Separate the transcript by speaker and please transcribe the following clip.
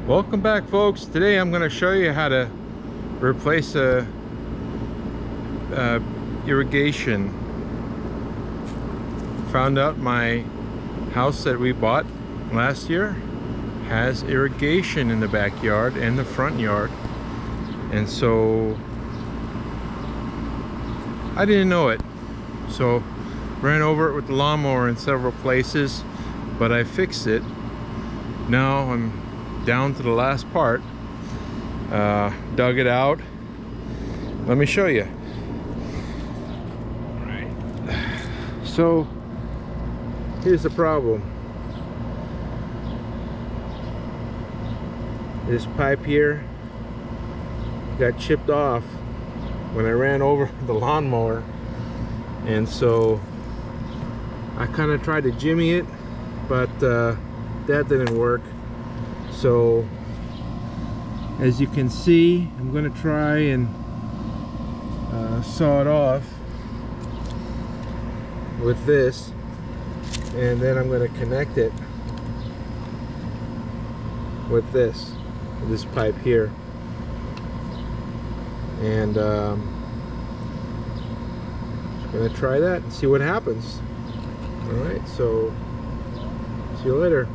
Speaker 1: Welcome back, folks. Today I'm going to show you how to replace a irrigation. Found out my house that we bought last year has irrigation in the backyard and the front yard, and so I didn't know it, so ran over it with the lawnmower in several places, but I fixed it. Now I'm down to the last part. Dug it out. Let me show you. All right. So here's the problem. This pipe here got chipped off when I ran over the lawnmower, and so I kind of tried to jimmy it, but that didn't work. So as you can see, I'm going to try and saw it off with this, and then I'm going to connect it with this pipe here, and I'm going to try that and see what happens. All right, so see you later.